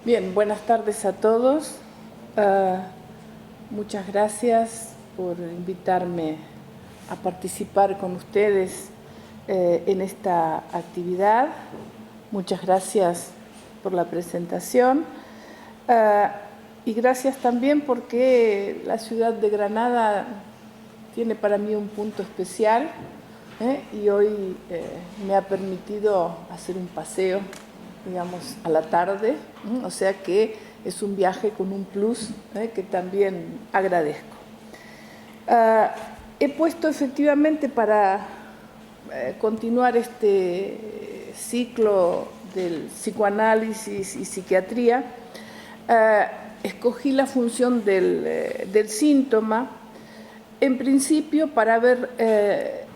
Bien, buenas tardes a todos. Muchas gracias por invitarme a participar con ustedes en esta actividad. Muchas gracias por la presentación y gracias también porque la ciudad de Granada tiene para mí un punto especial y hoy me ha permitido hacer un paseo, digamos, a la tarde, o sea que es un viaje con un plus que también agradezco. He puesto efectivamente para continuar este ciclo del psicoanálisis y psiquiatría, escogí la función del síntoma, en principio para ver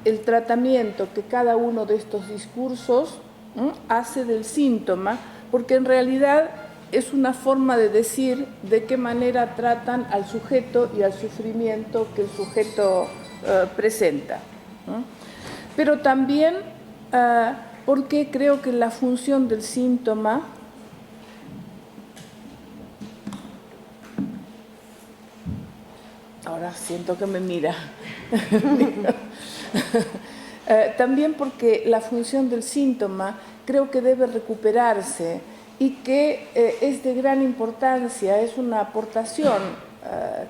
el tratamiento que cada uno de estos discursos hace del síntoma, porque en realidad es una forma de decir de qué manera tratan al sujeto y al sufrimiento que el sujeto presenta. Pero también porque creo que la función del síntoma ahora siento que me mira. También porque la función del síntoma creo que debe recuperarse y que es de gran importancia, es una aportación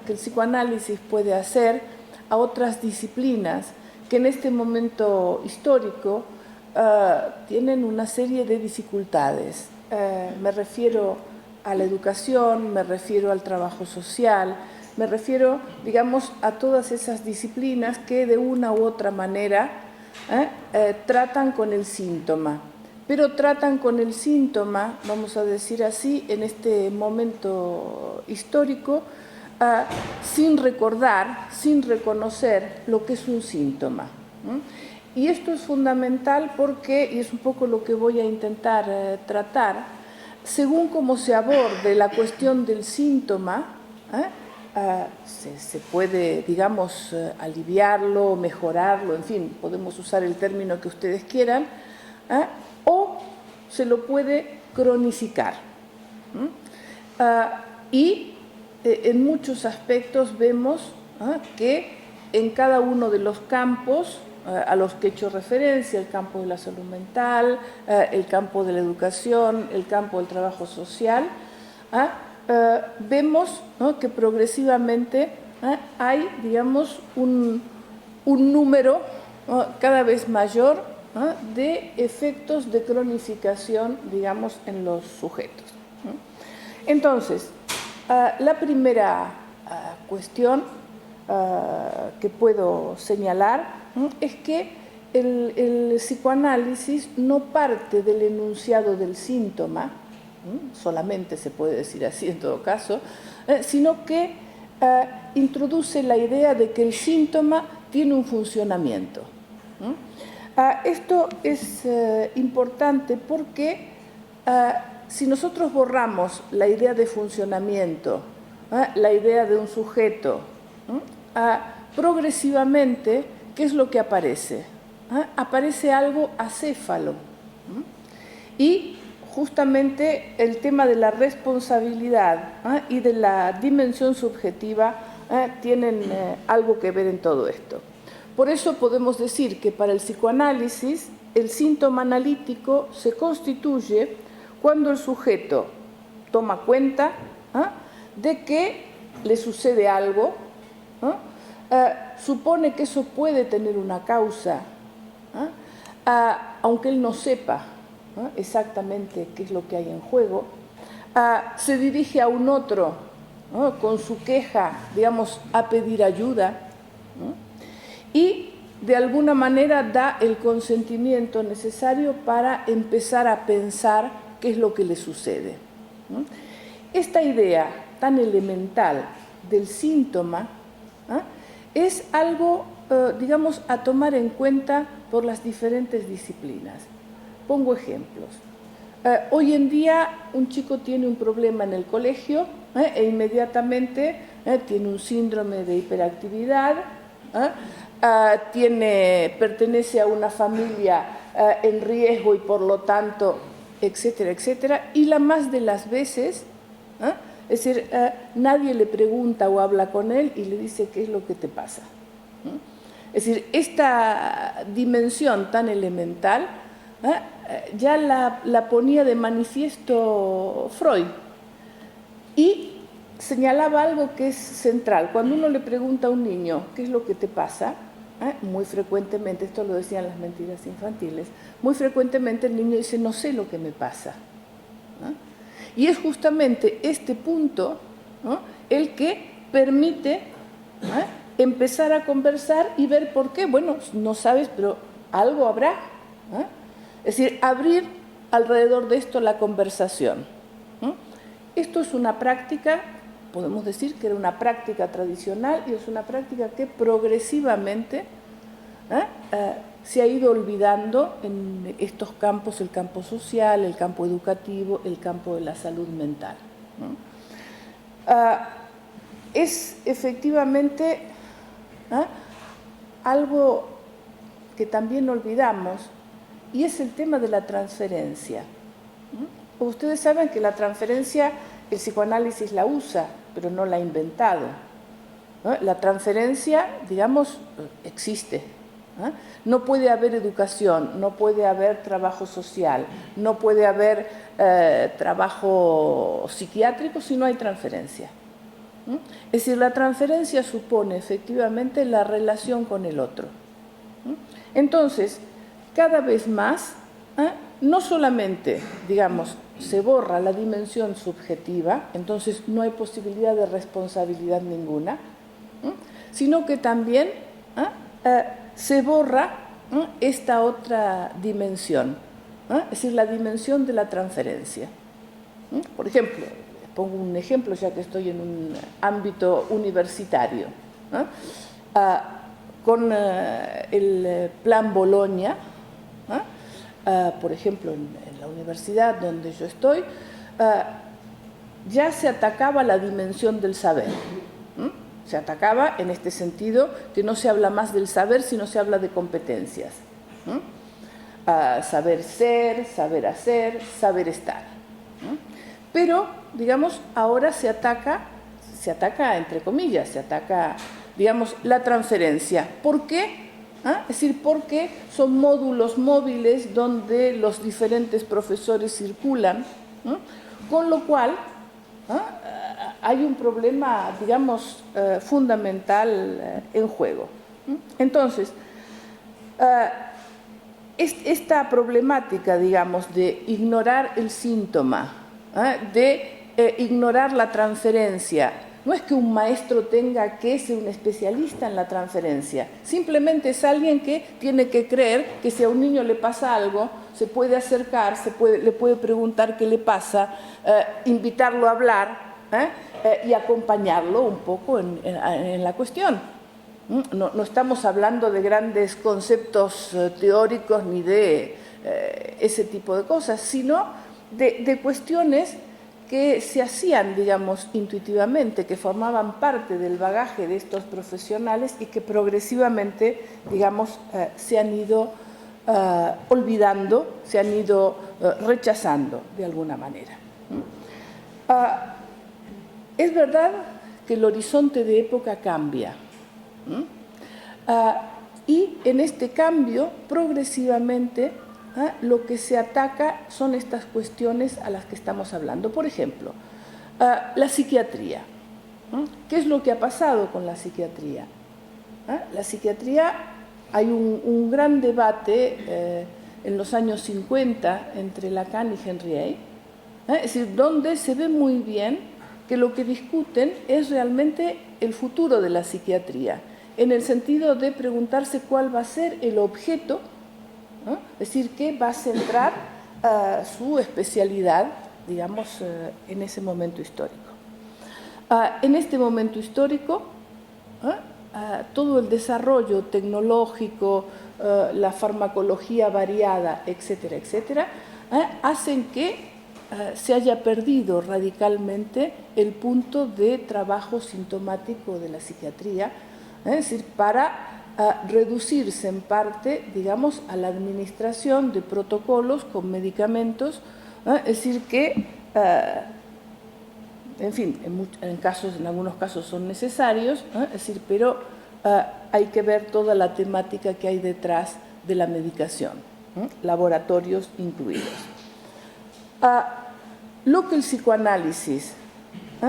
que el psicoanálisis puede hacer a otras disciplinas que en este momento histórico tienen una serie de dificultades. Me refiero a la educación, me refiero al trabajo social, me refiero, digamos, a todas esas disciplinas que de una u otra manera tratan con el síntoma. Pero tratan con el síntoma, vamos a decir así, en este momento histórico, sin recordar, sin reconocer lo que es un síntoma. Y esto es fundamental porque, y es un poco lo que voy a intentar tratar, según cómo se aborde la cuestión del síntoma, se puede, digamos, aliviarlo, mejorarlo, en fin, podemos usar el término que ustedes quieran, o se lo puede cronificar. Y en muchos aspectos vemos que en cada uno de los campos a los que he hecho referencia, el campo de la salud mental, el campo de la educación, el campo del trabajo social, vemos que progresivamente hay, digamos, un número cada vez mayor de efectos de cronificación, digamos, en los sujetos. Entonces, la primera cuestión que puedo señalar es que el psicoanálisis no parte del enunciado del síntoma, solamente se puede decir así en todo caso, sino que introduce la idea de que el síntoma tiene un funcionamiento. Esto es importante porque si nosotros borramos la idea de funcionamiento, la idea de un sujeto, progresivamente, ¿qué es lo que aparece? Aparece algo acéfalo. Y justamente el tema de la responsabilidad y de la dimensión subjetiva tienen algo que ver en todo esto. Por eso podemos decir que para el psicoanálisis el síntoma analítico se constituye cuando el sujeto toma cuenta de que le sucede algo, supone que eso puede tener una causa, aunque él no sepa exactamente qué es lo que hay en juego, se dirige a un otro con su queja, digamos, a pedir ayuda, y de alguna manera da el consentimiento necesario para empezar a pensar qué es lo que le sucede. Esta idea tan elemental del síntoma es algo, digamos, a tomar en cuenta por las diferentes disciplinas. Pongo ejemplos. Hoy en día un chico tiene un problema en el colegio e inmediatamente tiene un síndrome de hiperactividad, pertenece a una familia en riesgo y por lo tanto etcétera, etcétera, y la más de las veces, es decir, nadie le pregunta o habla con él y le dice qué es lo que te pasa. Es decir, esta dimensión tan elemental ya la ponía de manifiesto Freud y señalaba algo que es central. Cuando uno le pregunta a un niño qué es lo que te pasa, muy frecuentemente, esto lo decían las mentiras infantiles, muy frecuentemente el niño dice, no sé lo que me pasa. Y es justamente este punto el que permite empezar a conversar y ver por qué. Bueno, no sabes, pero algo habrá. Es decir, abrir alrededor de esto la conversación. Esto es una práctica, podemos decir que era una práctica tradicional y es una práctica que progresivamente se ha ido olvidando en estos campos, el campo social, el campo educativo, el campo de la salud mental. Es efectivamente algo que también olvidamos y es el tema de la transferencia. Ustedes saben que la transferencia, el psicoanálisis la usa, pero no la ha inventado. La transferencia, digamos, existe. No puede haber educación, no puede haber trabajo social, no puede haber trabajo psiquiátrico si no hay transferencia. Es decir, la transferencia supone efectivamente la relación con el otro. Entonces, cada vez más, no solamente, digamos, se borra la dimensión subjetiva, entonces no hay posibilidad de responsabilidad ninguna, sino que también se borra esta otra dimensión, es decir, la dimensión de la transferencia. Por ejemplo, pongo un ejemplo ya que estoy en un ámbito universitario, con el plan Bolonia, por ejemplo, en la universidad donde yo estoy, ya se atacaba la dimensión del saber. Se atacaba en este sentido que no se habla más del saber, sino se habla de competencias. Saber ser, saber hacer, saber estar. Pero, digamos, ahora se ataca entre comillas, se ataca, digamos, la transferencia. ¿Por qué? Es decir, porque son módulos móviles donde los diferentes profesores circulan, con lo cual hay un problema, digamos, fundamental en juego. Entonces, esta problemática, digamos, de ignorar el síntoma, de ignorar la transferencia, no es que un maestro tenga que ser un especialista en la transferencia, simplemente es alguien que tiene que creer que si a un niño le pasa algo, se puede acercar, le puede preguntar qué le pasa, invitarlo a hablar y acompañarlo un poco en la cuestión. No estamos hablando de grandes conceptos teóricos ni de ese tipo de cosas, sino de cuestiones que se hacían, digamos, intuitivamente, que formaban parte del bagaje de estos profesionales y que progresivamente, digamos, se han ido olvidando, se han ido rechazando de alguna manera. Es verdad que el horizonte de época cambia y en este cambio, progresivamente, lo que se ataca son estas cuestiones a las que estamos hablando. Por ejemplo, la psiquiatría. ¿Qué es lo que ha pasado con la psiquiatría? La psiquiatría, hay un gran debate en los años 50 entre Lacan y Henriet, es decir, donde se ve muy bien que lo que discuten es realmente el futuro de la psiquiatría, en el sentido de preguntarse cuál va a ser el objeto, es decir, que va a centrar su especialidad, digamos, en ese momento histórico. En este momento histórico, todo el desarrollo tecnológico, la farmacología variada, etcétera, etcétera, hacen que se haya perdido radicalmente el punto de trabajo sintomático de la psiquiatría, es decir, para reducirse en parte, digamos, a la administración de protocolos con medicamentos Es decir, que, en fin, en algunos casos son necesarios, es decir, pero hay que ver toda la temática que hay detrás de la medicación, laboratorios incluidos. Lo que el psicoanálisis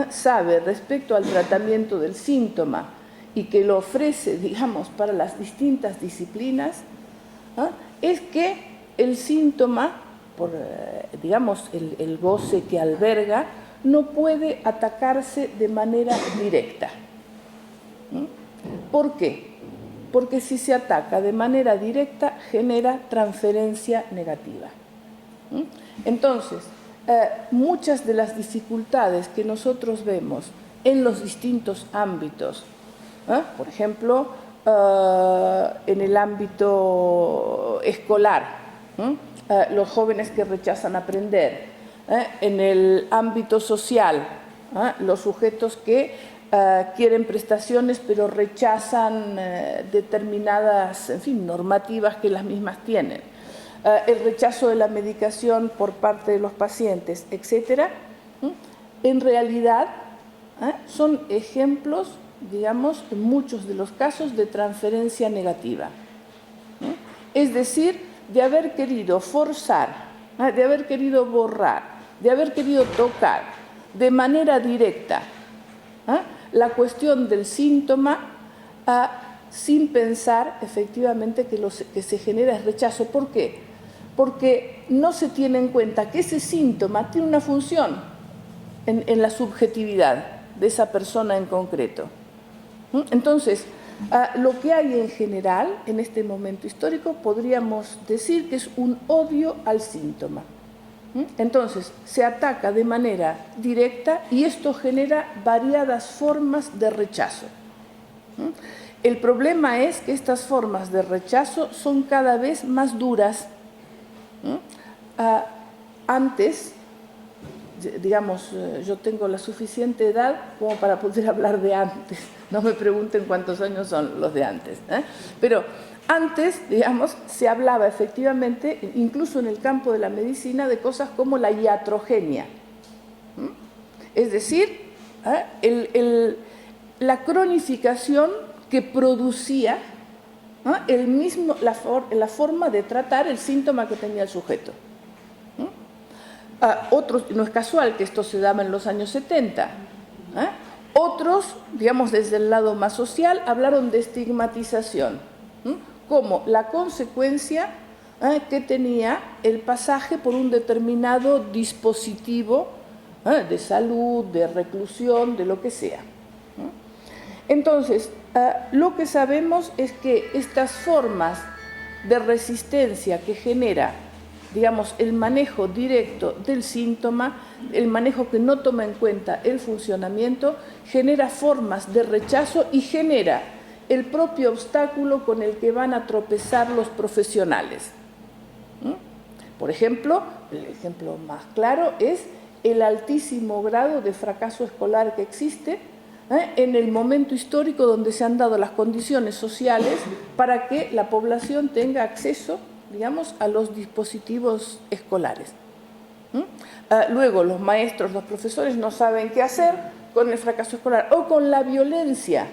sabe respecto al tratamiento del síntoma y que lo ofrece, digamos, para las distintas disciplinas, es que el síntoma, por, digamos, el goce que alberga, no puede atacarse de manera directa. ¿Por qué? Porque si se ataca de manera directa, genera transferencia negativa. Entonces, muchas de las dificultades que nosotros vemos en los distintos ámbitos, por ejemplo, en el ámbito escolar, los jóvenes que rechazan aprender, en el ámbito social, los sujetos que quieren prestaciones pero rechazan determinadas, en fin, normativas que las mismas tienen, el rechazo de la medicación por parte de los pacientes, etcétera, en realidad son ejemplos, digamos, en muchos de los casos de transferencia negativa. Es decir, de haber querido forzar, de haber querido borrar, de haber querido tocar de manera directa la cuestión del síntoma sin pensar efectivamente que lo que se genera es rechazo. ¿Por qué? Porque no se tiene en cuenta que ese síntoma tiene una función en la subjetividad de esa persona en concreto. Entonces, lo que hay en general en este momento histórico podríamos decir que es un odio al síntoma. Entonces, se ataca de manera directa y esto genera variadas formas de rechazo. El problema es que estas formas de rechazo son cada vez más duras. Antes, digamos, yo tengo la suficiente edad como para poder hablar de antes. No me pregunten cuántos años son los de antes. Pero antes, digamos, se hablaba efectivamente, incluso en el campo de la medicina, de cosas como la iatrogenia. Es decir, la cronificación que producía la forma de tratar el síntoma que tenía el sujeto. Otros, no es casual que esto se daba en los años 70. Otros, digamos desde el lado más social, hablaron de estigmatización, como la consecuencia que tenía el pasaje por un determinado dispositivo de salud, de reclusión, de lo que sea. Entonces, lo que sabemos es que estas formas de resistencia que genera, digamos, el manejo directo del síntoma, el manejo que no toma en cuenta el funcionamiento, genera formas de rechazo y genera el propio obstáculo con el que van a tropezar los profesionales. Por ejemplo, el ejemplo más claro es el altísimo grado de fracaso escolar que existe en el momento histórico donde se han dado las condiciones sociales para que la población tenga acceso, digamos, a los dispositivos escolares. Luego los maestros, los profesores no saben qué hacer con el fracaso escolar o con la violencia.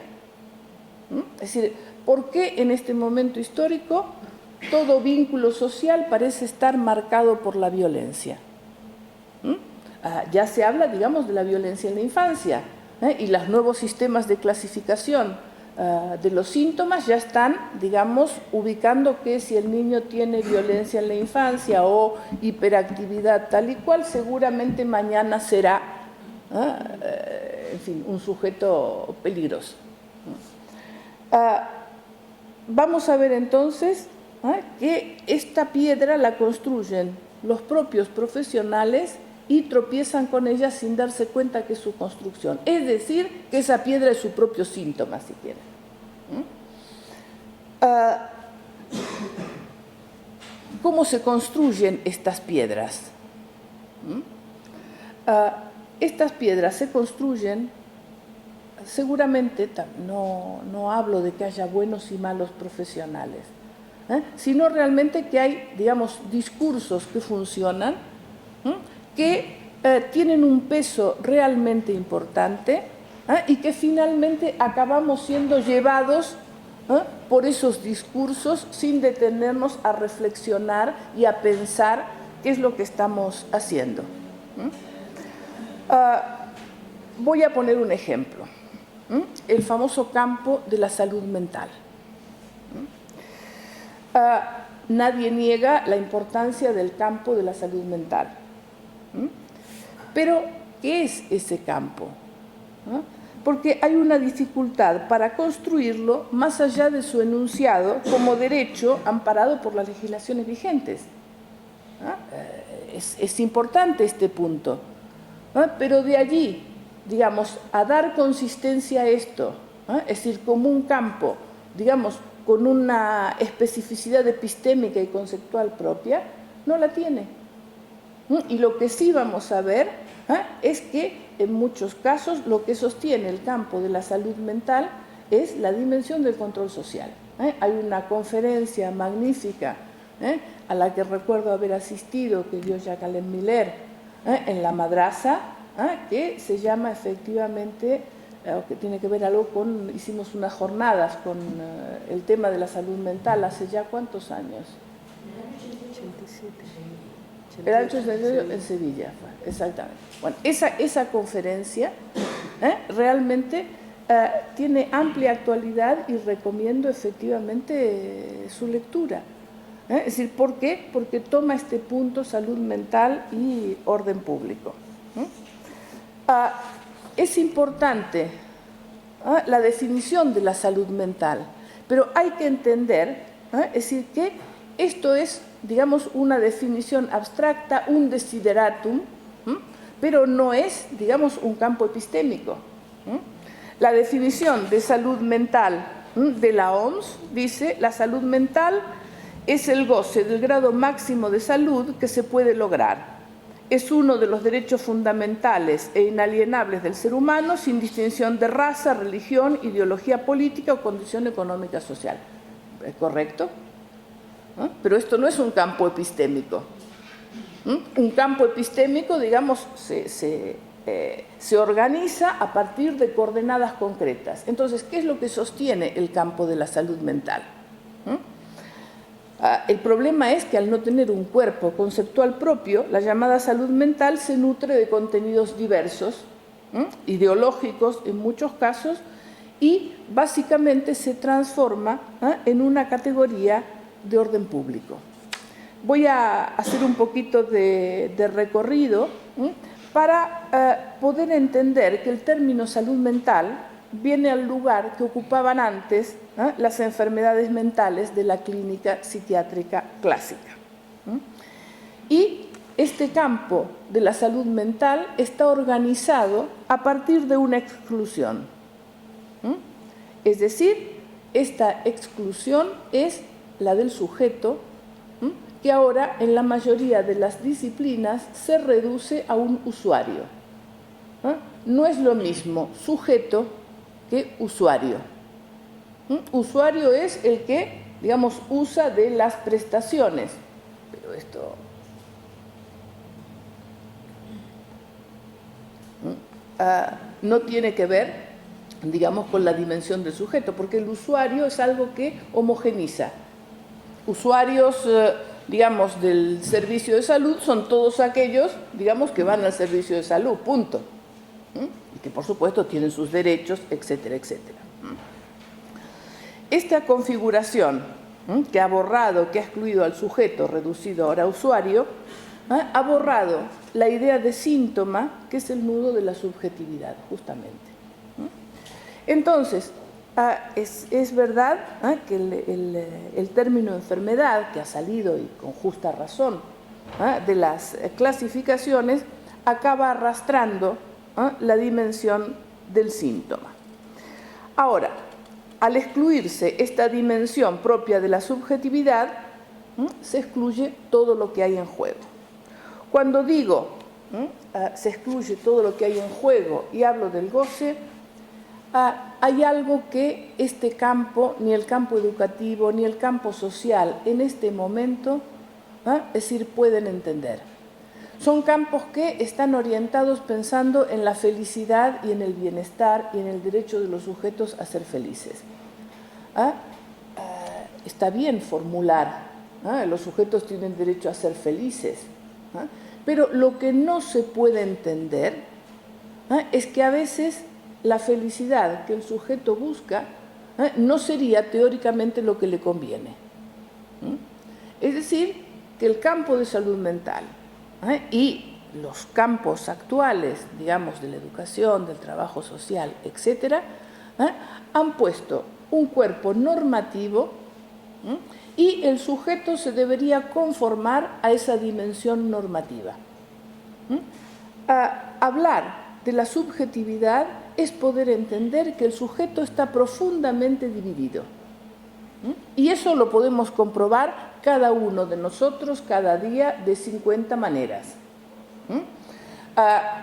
Es decir, ¿por qué en este momento histórico todo vínculo social parece estar marcado por la violencia? Ya se habla, digamos, de la violencia en la infancia, y los nuevos sistemas de clasificación de los síntomas ya están, digamos, ubicando que si el niño tiene violencia en la infancia o hiperactividad tal y cual, seguramente mañana será, en fin, un sujeto peligroso. Vamos a ver entonces que esta piedra la construyen los propios profesionales y tropiezan con ella sin darse cuenta que es su construcción. Es decir, que esa piedra es su propio síntoma, si quieren. ¿Cómo se construyen estas piedras? Estas piedras se construyen, seguramente, no hablo de que haya buenos y malos profesionales, sino realmente que hay, digamos, discursos que funcionan que tienen un peso realmente importante y que finalmente acabamos siendo llevados por esos discursos sin detenernos a reflexionar y a pensar qué es lo que estamos haciendo. Voy a poner un ejemplo, el famoso campo de la salud mental. Nadie niega la importancia del campo de la salud mental. Pero, ¿qué es ese campo? Porque hay una dificultad para construirlo más allá de su enunciado como derecho amparado por las legislaciones vigentes. Es importante este punto. Pero de allí, digamos, a dar consistencia a esto, es decir, como un campo, digamos, con una especificidad epistémica y conceptual propia, no la tiene. Y lo que sí vamos a ver es que en muchos casos lo que sostiene el campo de la salud mental es la dimensión del control social. Hay una conferencia magnífica a la que recuerdo haber asistido, que dio Jacqueline Miller en la Madrasa, que se llama efectivamente, que tiene que ver algo con, hicimos unas jornadas con el tema de la salud mental hace ya ¿cuántos años? El año 87 en Sevilla, exactamente. Bueno, esa conferencia realmente tiene amplia actualidad y recomiendo efectivamente su lectura. Es decir, ¿por qué? Porque toma este punto salud mental y orden público. Es importante la definición de la salud mental, pero hay que entender, es decir, que esto es, digamos, una definición abstracta, un desideratum, pero no es, digamos, un campo epistémico. La definición de salud mental de la OMS dice: la salud mental es el goce del grado máximo de salud que se puede lograr. Es uno de los derechos fundamentales e inalienables del ser humano, sin distinción de raza, religión, ideología política o condición económica social. ¿Es correcto? Pero esto no es un campo epistémico. Un campo epistémico, digamos, se organiza a partir de coordenadas concretas. Entonces, ¿qué es lo que sostiene el campo de la salud mental? El problema es que al no tener un cuerpo conceptual propio, la llamada salud mental se nutre de contenidos diversos, ideológicos en muchos casos, y básicamente se transforma en una categoría de orden público. Voy a hacer un poquito de recorrido para poder entender que el término salud mental viene al lugar que ocupaban antes las enfermedades mentales de la clínica psiquiátrica clásica. Y este campo de la salud mental está organizado a partir de una exclusión. Es decir, esta exclusión es la del sujeto, que ahora en la mayoría de las disciplinas se reduce a un usuario. No es lo mismo sujeto que usuario. Usuario es el que, digamos, usa de las prestaciones, pero esto no tiene que ver, digamos, con la dimensión del sujeto, porque el usuario es algo que homogeniza. Usuarios, digamos, del servicio de salud son todos aquellos, digamos, que van al servicio de salud, punto. Y que, por supuesto, tienen sus derechos, etcétera, etcétera. Esta configuración que ha borrado, que ha excluido al sujeto, reducido ahora a usuario, ha borrado la idea de síntoma, que es el nudo de la subjetividad, justamente. Entonces, es verdad que el término enfermedad, que ha salido, y con justa razón, de las clasificaciones, acaba arrastrando la dimensión del síntoma. Ahora, al excluirse esta dimensión propia de la subjetividad, se excluye todo lo que hay en juego. Cuando digo se excluye todo lo que hay en juego y hablo del goce, hay algo que este campo, ni el campo educativo, ni el campo social en este momento, es decir, pueden entender. Son campos que están orientados pensando en la felicidad y en el bienestar y en el derecho de los sujetos a ser felices. Está bien formular, los sujetos tienen derecho a ser felices, pero lo que no se puede entender es que a veces la felicidad que el sujeto busca no sería teóricamente lo que le conviene. Es decir, que el campo de salud mental y los campos actuales, digamos, de la educación, del trabajo social, etcétera, han puesto un cuerpo normativo y el sujeto se debería conformar a esa dimensión normativa. Hablar de la subjetividad es poder entender que el sujeto está profundamente dividido. Y eso lo podemos comprobar cada uno de nosotros cada día de 50 maneras.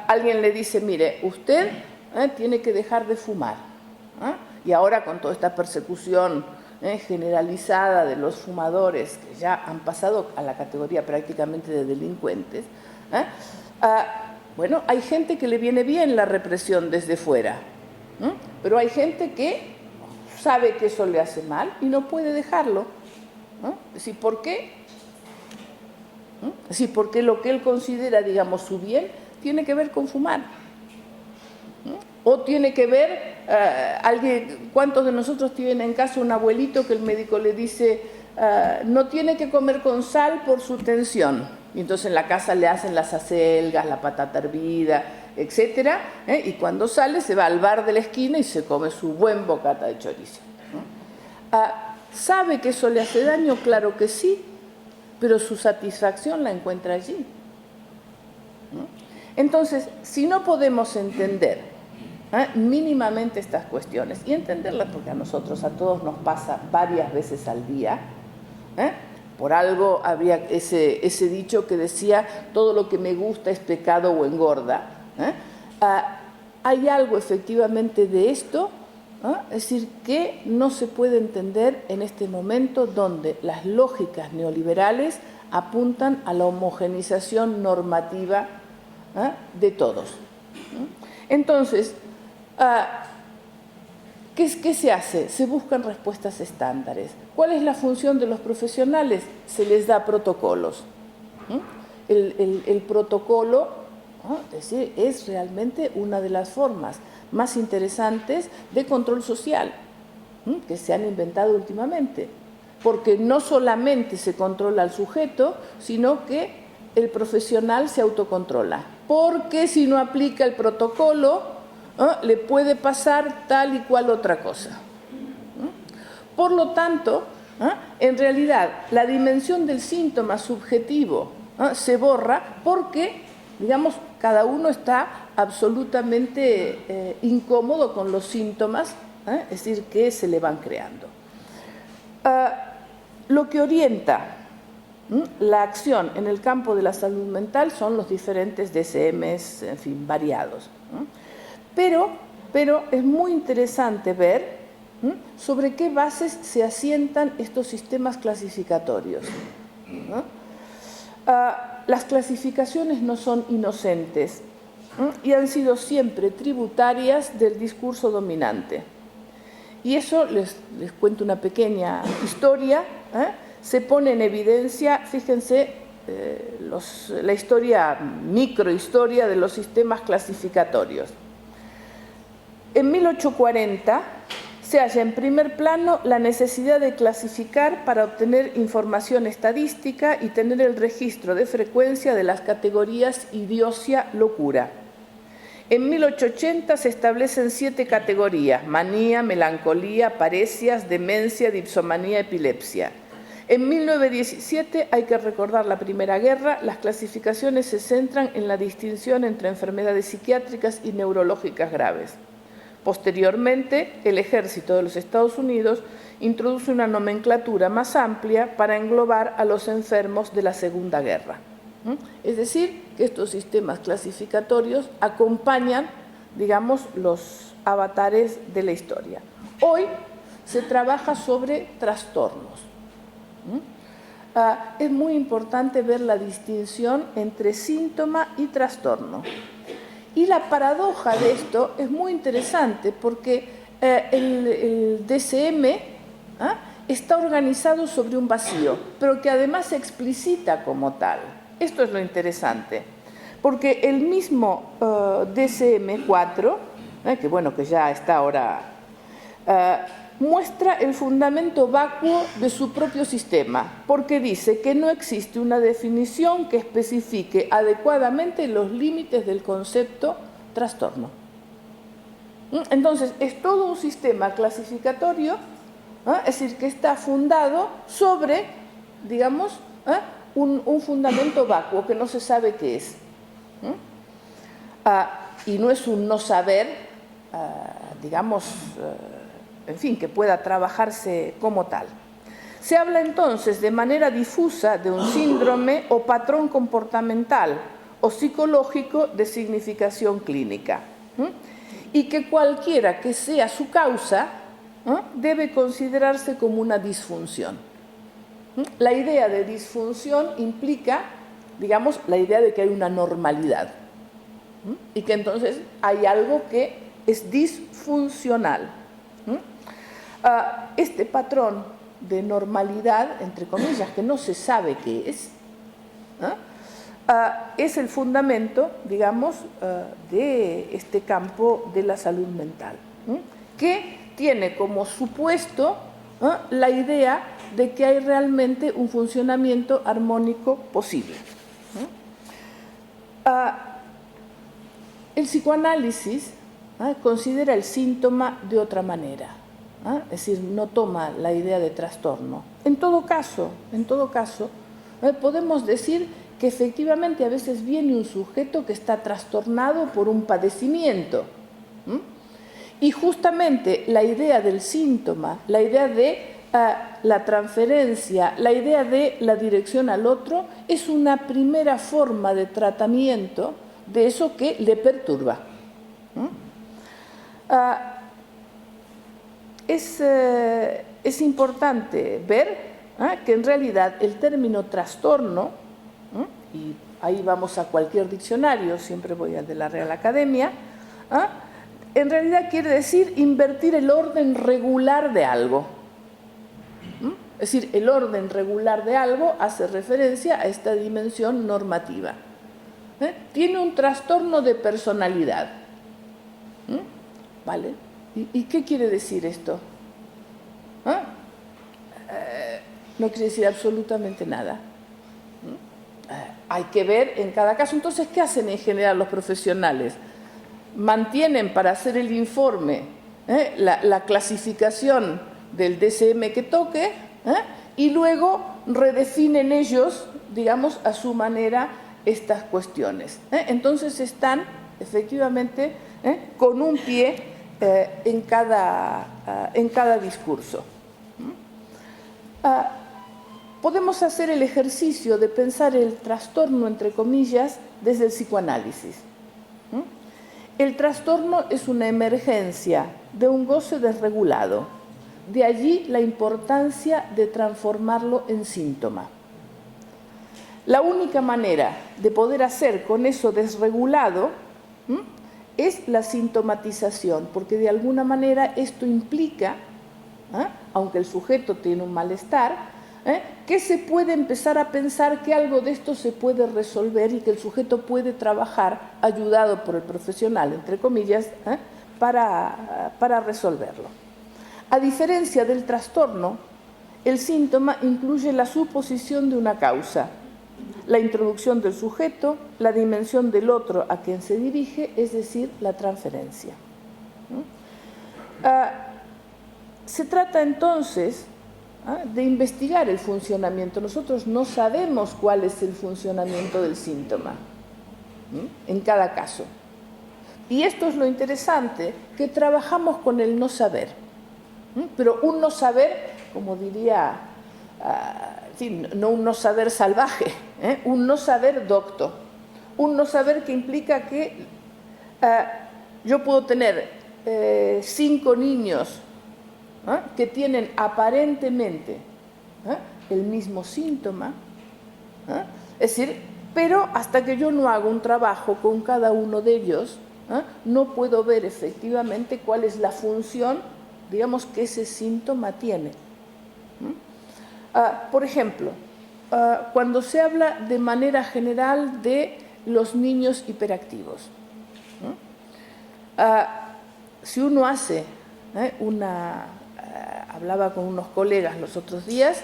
Alguien le dice, mire, usted tiene que dejar de fumar. Y ahora con toda esta persecución generalizada de los fumadores, que ya han pasado a la categoría prácticamente de delincuentes, bueno, hay gente que le viene bien la represión desde fuera, pero hay gente que sabe que eso le hace mal y no puede dejarlo. ¿Sí? ¿Por qué? Sí, porque lo que él considera, digamos, su bien, tiene que ver con fumar. O tiene que ver, ¿cuántos de nosotros tienen en casa un abuelito que el médico le dice, no tiene que comer con sal por su tensión? Y entonces en la casa le hacen las acelgas, la patata hervida, etcétera, y cuando sale se va al bar de la esquina y se come su buen bocata de chorizo. ¿Sabe que eso le hace daño? Claro que sí, pero su satisfacción la encuentra allí. Entonces, si no podemos entender mínimamente estas cuestiones y entenderlas, porque a nosotros, a todos nos pasa varias veces al día, por algo había ese dicho que decía, todo lo que me gusta es pecado o engorda. Hay algo efectivamente de esto, es decir, que no se puede entender en este momento donde las lógicas neoliberales apuntan a la homogeneización normativa de todos. Entonces, ¿qué se hace? Se buscan respuestas estándares. ¿Cuál es la función de los profesionales? Se les da protocolos. El protocolo, es decir, es realmente una de las formas más interesantes de control social que se han inventado últimamente, porque no solamente se controla al sujeto, sino que el profesional se autocontrola, porque si no aplica el protocolo, le puede pasar tal y cual otra cosa. Por lo tanto, en realidad, la dimensión del síntoma subjetivo se borra porque, digamos, cada uno está absolutamente incómodo con los síntomas, es decir, que se le van creando. Lo que orienta la acción en el campo de la salud mental son los diferentes DSMs, en fin, variados. Pero es muy interesante ver sobre qué bases se asientan estos sistemas clasificatorios. Las clasificaciones no son inocentes y han sido siempre tributarias del discurso dominante. Y eso, les cuento una pequeña historia, se pone en evidencia, fíjense, la historia, microhistoria de los sistemas clasificatorios. En 1840 se halla en primer plano la necesidad de clasificar para obtener información estadística y tener el registro de frecuencia de las categorías idiocia, locura. En 1880 se establecen 7 categorías: manía, melancolía, paresias, demencia, dipsomanía, epilepsia. En 1917, hay que recordar la Primera Guerra, las clasificaciones se centran en la distinción entre enfermedades psiquiátricas y neurológicas graves. Posteriormente, el Ejército de los Estados Unidos introduce una nomenclatura más amplia para englobar a los enfermos de la Segunda Guerra. Es decir, que estos sistemas clasificatorios acompañan, digamos, los avatares de la historia. Hoy se trabaja sobre trastornos. es muy importante ver la distinción entre síntoma y trastorno. Y la paradoja de esto es muy interesante porque el DSM está organizado sobre un vacío, pero que además se explicita como tal. Esto es lo interesante, porque el mismo DSM-4, que bueno, que ya está ahora, muestra el fundamento vacuo de su propio sistema, porque dice que no existe una definición que especifique adecuadamente los límites del concepto trastorno. Entonces, es todo un sistema clasificatorio, es decir, que está fundado sobre, digamos, un fundamento vacuo que no se sabe qué es. Y no es un no saber, digamos, en fin, que pueda trabajarse como tal. Se habla entonces de manera difusa de un síndrome o patrón comportamental o psicológico de significación clínica, y que cualquiera que sea su causa debe considerarse como una disfunción. La idea de disfunción implica, digamos, la idea de que hay una normalidad y que entonces hay algo que es disfuncional. Este patrón de normalidad, entre comillas, que no se sabe qué es el fundamento, digamos, de este campo de la salud mental, que tiene como supuesto la idea de que hay realmente un funcionamiento armónico posible. El psicoanálisis considera el síntoma de otra manera, es decir, no toma la idea de trastorno. En todo caso, podemos decir que efectivamente a veces viene un sujeto que está trastornado por un padecimiento. Y justamente la idea del síntoma, la idea de la transferencia, la idea de la dirección al otro, es una primera forma de tratamiento de eso que le perturba. Es importante ver que en realidad el término trastorno, y ahí vamos a cualquier diccionario, siempre voy al de la Real Academia, en realidad quiere decir invertir el orden regular de algo. Es decir, el orden regular de algo hace referencia a esta dimensión normativa. Tiene un trastorno de personalidad. ¿Vale? ¿Y qué quiere decir esto? No quiere decir absolutamente nada. Hay que ver en cada caso. Entonces, ¿qué hacen en general los profesionales? Mantienen para hacer el informe la clasificación del DSM que toque y luego redefinen ellos, digamos, a su manera estas cuestiones. Entonces están efectivamente con un pie en cada discurso. Podemos hacer el ejercicio de pensar el trastorno, entre comillas, desde el psicoanálisis. El trastorno es una emergencia de un goce desregulado. De allí la importancia de transformarlo en síntoma. La única manera de poder hacer con eso desregulado es la sintomatización, porque de alguna manera esto implica, aunque el sujeto tiene un malestar, que se puede empezar a pensar que algo de esto se puede resolver y que el sujeto puede trabajar ayudado por el profesional, entre comillas, para resolverlo. A diferencia del trastorno, el síntoma incluye la suposición de una causa, la introducción del sujeto, la dimensión del otro a quien se dirige, es decir, la transferencia. Se trata entonces de investigar el funcionamiento. Nosotros no sabemos cuál es el funcionamiento del síntoma en cada caso. Y esto es lo interesante, que trabajamos con el no saber. Pero un no saber, como diría, no un no saber salvaje, un no saber docto. Un no saber que implica que yo puedo tener 5 niños que tienen aparentemente el mismo síntoma. Es decir, pero hasta que yo no hago un trabajo con cada uno de ellos, no puedo ver efectivamente cuál es la función, digamos, que ese síntoma tiene. Por ejemplo, cuando se habla de manera general de los niños hiperactivos, si uno hace hablaba con unos colegas los otros días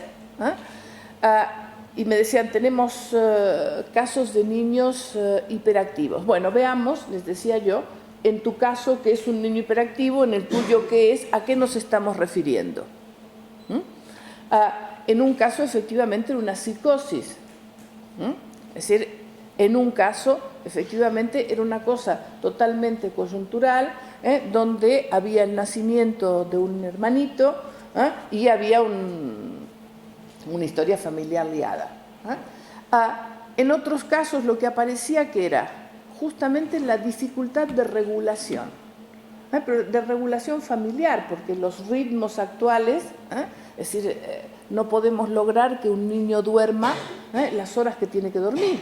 y me decían, tenemos casos de niños hiperactivos. Bueno, veamos, les decía yo, en tu caso, ¿qué es un niño hiperactivo? En el tuyo, ¿qué es? ¿A qué nos estamos refiriendo? En un caso, efectivamente, era una psicosis. Es decir, en un caso, efectivamente, era una cosa totalmente coyuntural, donde había el nacimiento de un hermanito y había una historia familiar liada. En otros casos, lo que aparecía que era justamente la dificultad de regulación, pero de regulación familiar, porque los ritmos actuales, es decir, no podemos lograr que un niño duerma las horas que tiene que dormir.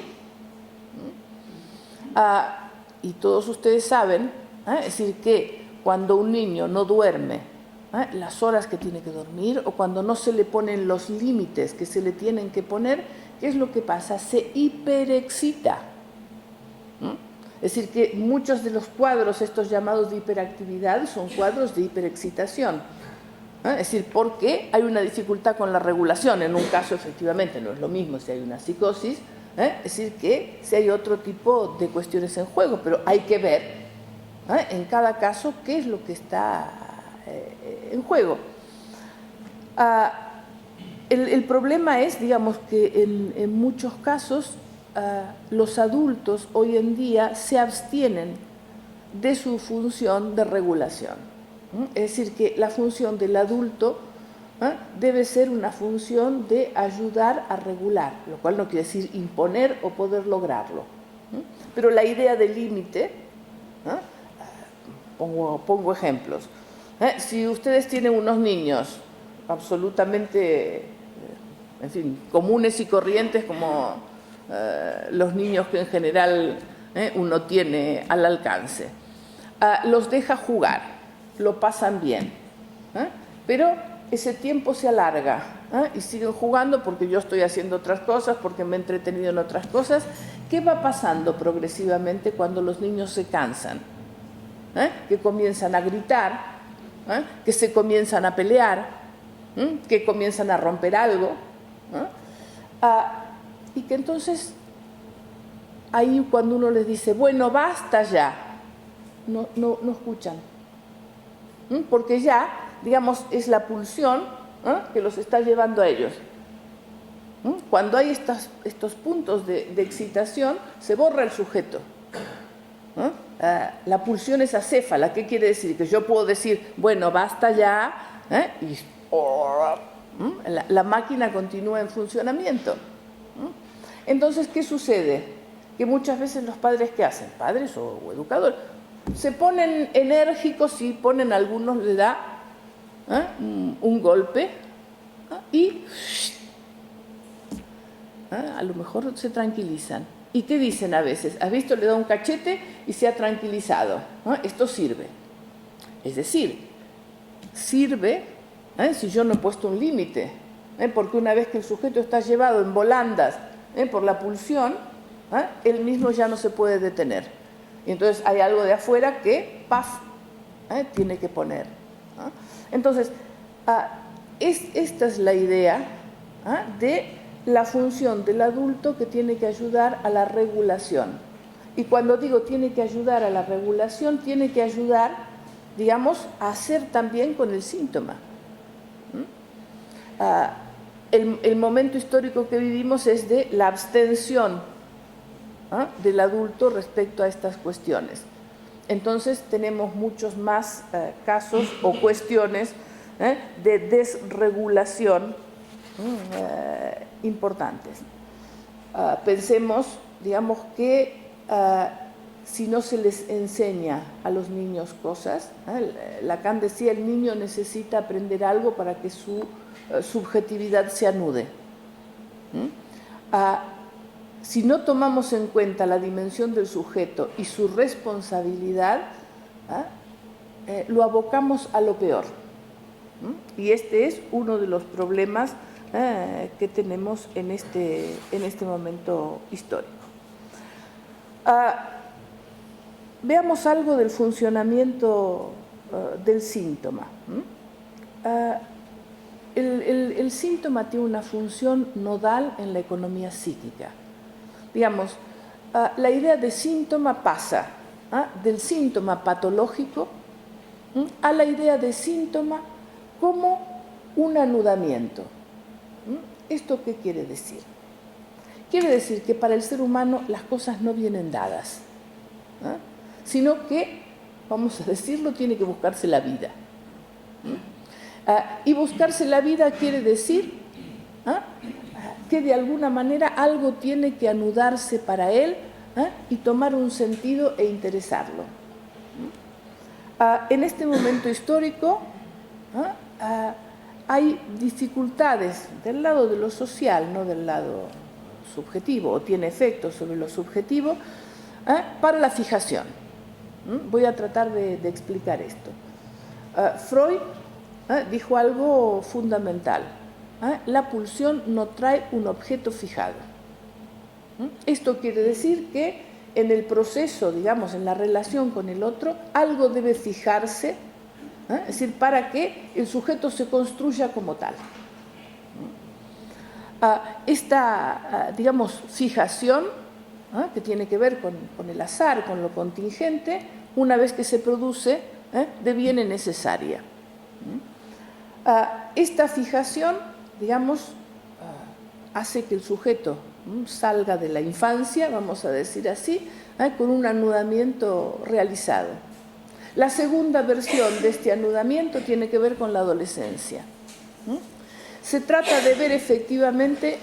Y todos ustedes saben, es decir, que cuando un niño no duerme las horas que tiene que dormir o cuando no se le ponen los límites que se le tienen que poner, ¿qué es lo que pasa? Se hiperexcita. Es decir, que muchos de los cuadros, estos llamados de hiperactividad, son cuadros de hiperexcitación. Es decir, porque hay una dificultad con la regulación. En un caso, efectivamente, no es lo mismo si hay una psicosis, es decir, que si hay otro tipo de cuestiones en juego, pero hay que ver en cada caso qué es lo que está en juego. El problema es, digamos, que en muchos casos los adultos hoy en día se abstienen de su función de regulación. Es decir, que la función del adulto debe ser una función de ayudar a regular, lo cual no quiere decir imponer o poder lograrlo. Pero la idea del límite, pongo ejemplos. Si ustedes tienen unos niños absolutamente, en fin, comunes y corrientes como los niños que en general uno tiene al alcance, los deja jugar, lo pasan bien, pero ese tiempo se alarga y siguen jugando porque yo estoy haciendo otras cosas, porque me he entretenido en otras cosas. ¿Qué va pasando progresivamente cuando los niños se cansan? Que comienzan a gritar, que se comienzan a pelear, que comienzan a romper algo, y que entonces ahí cuando uno les dice, bueno, basta ya, no escuchan, porque ya, digamos, es la pulsión que los está llevando a ellos. Cuando hay estos puntos de excitación, se borra el sujeto. La pulsión es acéfala. ¿Qué quiere decir? Que yo puedo decir, bueno, basta ya, y la máquina continúa en funcionamiento. Entonces, ¿qué sucede? Que muchas veces los padres, ¿qué hacen? Padres o educadores, se ponen enérgicos y ponen a algunos, le da un golpe y a lo mejor se tranquilizan. ¿Y qué dicen a veces? ¿Has visto? Le da un cachete y se ha tranquilizado. Esto sirve. Es decir, sirve si yo no he puesto un límite. Porque una vez que el sujeto está llevado en volandas por la pulsión, él mismo ya no se puede detener. Y entonces hay algo de afuera que, ¡paf!, tiene que poner. Entonces, esta es la idea de la función del adulto que tiene que ayudar a la regulación. Y cuando digo tiene que ayudar a la regulación, tiene que ayudar, digamos, a hacer también con el síntoma. El momento histórico que vivimos es de la abstención del adulto respecto a estas cuestiones. Entonces tenemos muchos más casos o cuestiones de desregulación importantes. Pensemos, digamos, que si no se les enseña a los niños cosas, Lacan decía, el niño necesita aprender algo para que su subjetividad se anude. Si no tomamos en cuenta la dimensión del sujeto y su responsabilidad, lo abocamos a lo peor. Y este es uno de los problemas que tenemos en este momento histórico. Veamos algo del funcionamiento del síntoma. El síntoma tiene una función nodal en la economía psíquica. Digamos, la idea de síntoma pasa del síntoma patológico a la idea de síntoma como un anudamiento. ¿Esto qué quiere decir? Quiere decir que para el ser humano las cosas no vienen dadas, sino que, vamos a decirlo, tiene que buscarse la vida. Y buscarse la vida quiere decir que de alguna manera algo tiene que anudarse para él y tomar un sentido e interesarlo. En este momento histórico hay dificultades del lado de lo social, no del lado subjetivo, o tiene efectos sobre lo subjetivo, para la fijación. Voy a tratar de explicar esto. Freud dijo algo fundamental. La pulsión no trae un objeto fijado. Esto quiere decir que en el proceso, digamos, en la relación con el otro, algo debe fijarse, es decir, para que el sujeto se construya como tal. Esta, digamos, fijación, que tiene que ver con el azar, con lo contingente, una vez que se produce, deviene necesaria. Esta fijación, digamos, hace que el sujeto salga de la infancia, vamos a decir así, con un anudamiento realizado. La segunda versión de este anudamiento tiene que ver con la adolescencia. Se trata de ver efectivamente,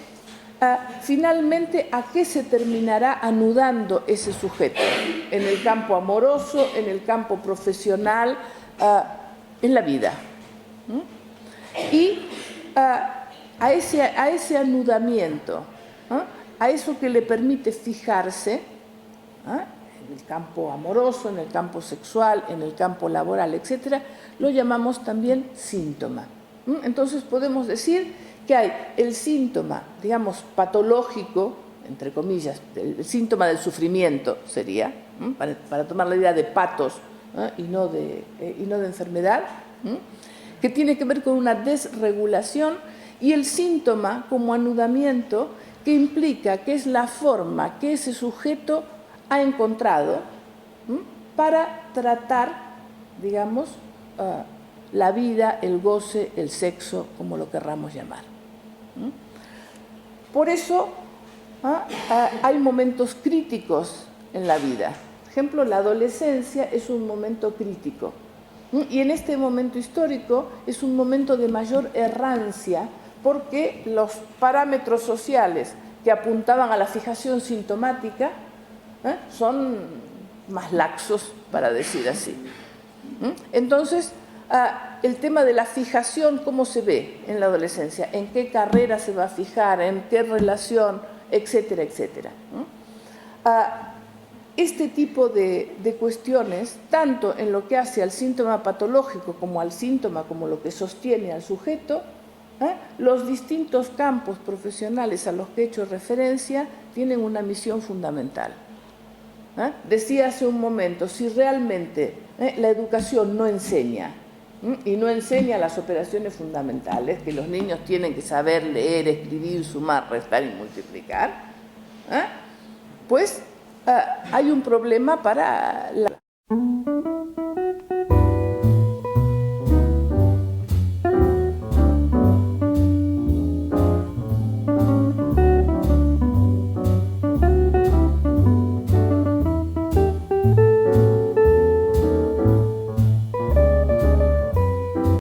finalmente, a qué se terminará anudando ese sujeto, en el campo amoroso, en el campo profesional, en la vida. Y a ese anudamiento, a eso que le permite fijarse, en el campo amoroso, en el campo sexual, en el campo laboral, etc., lo llamamos también síntoma. Entonces podemos decir que hay el síntoma, digamos, patológico, entre comillas, el síntoma del sufrimiento sería, para tomar la idea de patos y no de enfermedad, que tiene que ver con una desregulación, y el síntoma como anudamiento, que implica que es la forma que ese sujeto ha encontrado para tratar, digamos, la vida, el goce, el sexo, como lo querramos llamar. Por eso hay momentos críticos en la vida. Por ejemplo, la adolescencia es un momento crítico. Y en este momento histórico es un momento de mayor errancia, porque los parámetros sociales que apuntaban a la fijación sintomática son más laxos, para decir así. Entonces, el tema de la fijación, ¿cómo se ve en la adolescencia? ¿En qué carrera se va a fijar? ¿En qué relación? Etcétera, etcétera. Este tipo de cuestiones, tanto en lo que hace al síntoma patológico como al síntoma, como lo que sostiene al sujeto, los distintos campos profesionales a los que he hecho referencia tienen una misión fundamental. Decía hace un momento, si realmente la educación no enseña, y no enseña las operaciones fundamentales, que los niños tienen que saber leer, escribir, sumar, restar y multiplicar, pues hay un problema para la